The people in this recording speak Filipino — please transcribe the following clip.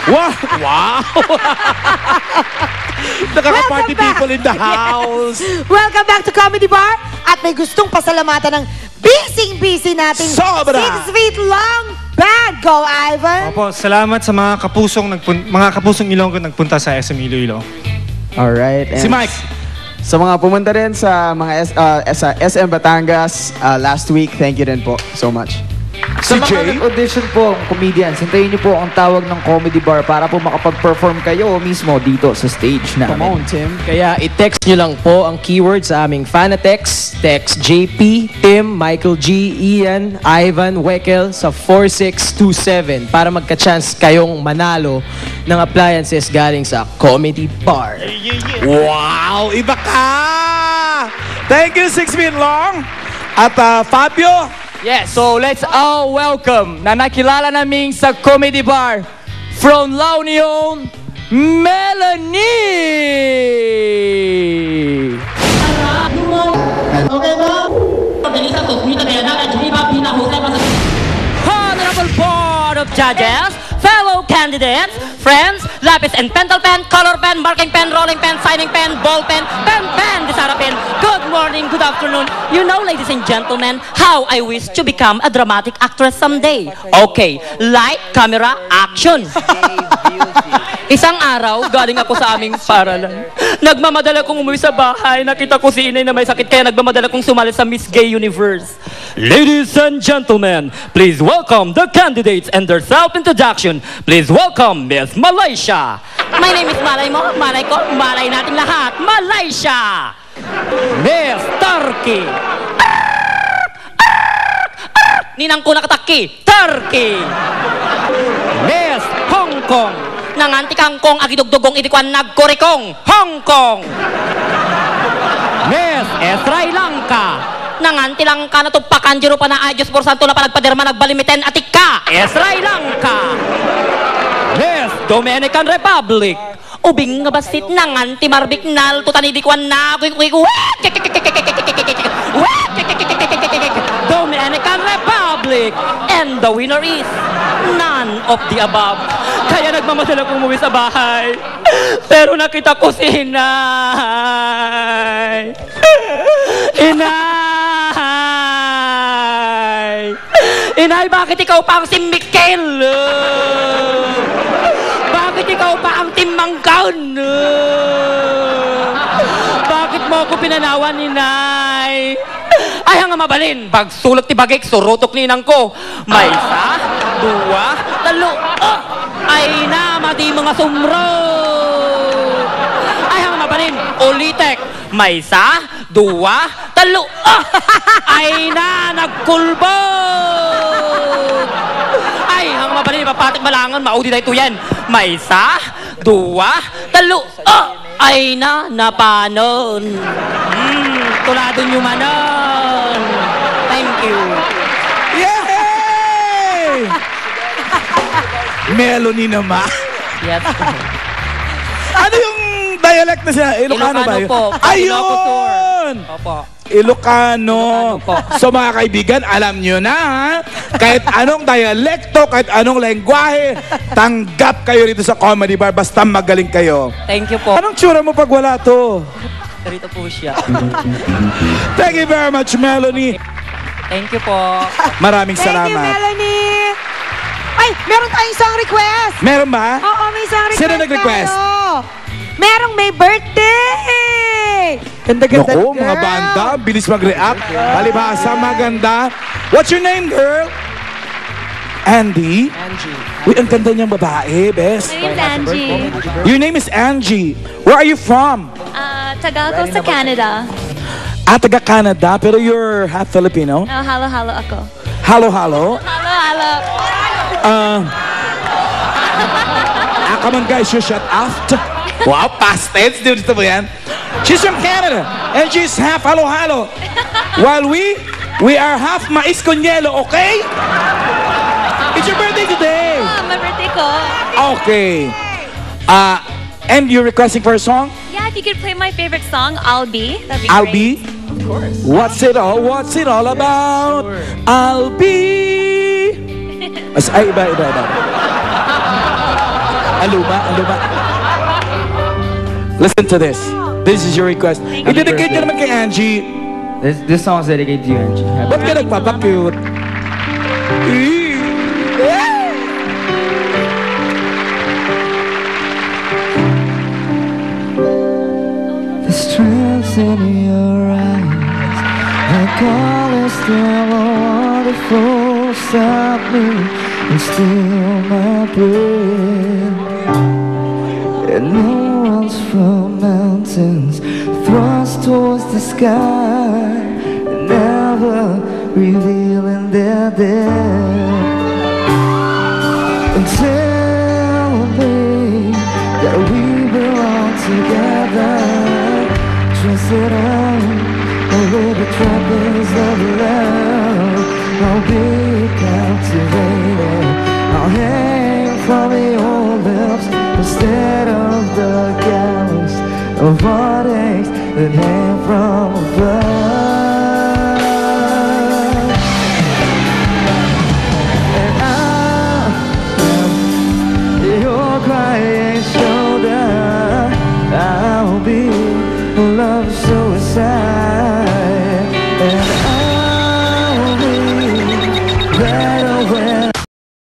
Wow! Wow! Nakaka-party people in the house. Welcome back to Comedy Bar. At may gustong pasalamatan ng busy nating Sobra! 6 feet long band. Go, Ivan! Opo, salamat sa mga kapusong Ilonggo nagpunta sa SM Iloilo. Alright. Si Mike. Sa mga pumunta rin sa mga SM Batangas last week, thank you rin po so much. Si Sa Jay. mga audition po, comedians, hintayin niyo po ang tawag ng Comedy Bar para po makapag-perform kayo mismo dito sa stage Come namin. on, Tim. Kaya i-text nyo lang po ang keyword sa aming Fanatex. Text JP, Tim, Michael G, Ian, Ivan, Wekel sa 4627 para magka-chance kayong manalo ng appliances galing sa Comedy Bar. Wow! Iba ka! Thank you, 6 feet long. At Fabio, Yes, so let's all welcome na nakilala namin sa Comedy Bar from La Union, Melanie! Honorable Board of Judges, fellow candidates, friends, lapis and pencil pen, color pen, marking pen, rolling pen, signing pen, ball pen, disara pen. Good morning, good afternoon. You know, ladies and gentlemen, how I wish to become a dramatic actress someday. Okay, light, camera, action. Isang araw, galing ako sa aming paralan. Nagmamadala kong umuwi sa bahay. Nakita ko si inay na may sakit, kaya nagmamadala kong sumali sa Miss Gay Universe. Ladies and gentlemen, please welcome the candidates and their self-introduction. Please welcome Miss Malaysia. My name is Malay mo, malay ko, malay nating lahat. Malaysia. Miss Turkey. Ninang ko nakataki. Turkey. Miss Hong Kong. Nanganti kangkong agidugdugong idikuan nagkorikong Hong Kong. Miss Sri Lanka. Nanganti lang ka natupakan jero pa na ay Diyos por santo na panagpaderma nagbalimiten atik ka Sri Lanka. Miss Dominican Republic. Ubing nga basit nanganti marbik nal tutanidikuan na Dominican Republic. And the winner is none of the above. Kaya nagmamadala kong umuwi sa bahay. Pero nakita ko si Inay. Inay! Inay, bakit ikaw pa ang si Mikel? Bakit ikaw pa ang Timangkaon? Bakit mo ako pinanawan, Inay? Ay, nga mabalin. Pagsulot ti bagik, surutok ninang ko. May isa, dua, talo. Ay na, mati mga sumro. Ay, nga mabalin. Ulitek. May isa, dua, talo. Ay na, nagkulbog. Ay, nga mabalin. Papatik malangan, maudi na ito yan. May isa, dua, talo. Ay na, napanon. Tulado nyo manon. Thank you. yay! Melanie naman. Yes. Ano yung dialect na siya? Ilocano ba yun? Po. Ayun! Opo. Ilocano. po. So mga kaibigan, alam nyo na, ha? Kahit anong dialekto, kahit anong lengguwahe, tanggap kayo rito sa Comedy Bar, basta magaling kayo. Thank you po. Anong tsura mo pag wala to? Rito po siya. Thank you very much, Melanie. Thank you po. Maraming Thank you, salamat. Melanie! Ay, meron tayong song request! Meron ba? Oo, may song request. Sino nag-request? tayo. Merong may birthday! Ganda-ganda Naku, mga banda, bilis mag-react. Palibhasa, maganda. What's your name, girl? Andy? Angie. Uy, ang ganda niyang babae, best. My name's Angie. Your name is Angie. Where are you from? Tagalog sa Canada. Taga Canada, pero you're half Filipino? Halo-halo ako. Halo-halo. Halo-halo. Come on, guys, you shut up. Wow, past tense. Dito mo yan. She's from Canada, and she's half halo-halo. While we are half mais con hielo, okay? It's your birthday today. My birthday ko. Okay. And you're requesting for a song? Yeah, if you could play my favorite song, I'll Be. That'd be I'll great. be. What's it all about? I'll be. Ay, iba. Aluma, aluma. Listen to this. This is your request. I-dedicate nyo naman kay Angie. This song is dedicated to you, Angie. Ba't ka nagpapakute? The strength in your eyes, the colors still are wonderful. Stop me and steal my breath. And no one's from mountains thrust towards the sky, never revealing their depth. And tell me that we belong together. Trust that I'll live the trappings of love. I'll be captivated. I'll hang from your lips instead of the gallows of heartaches that hang from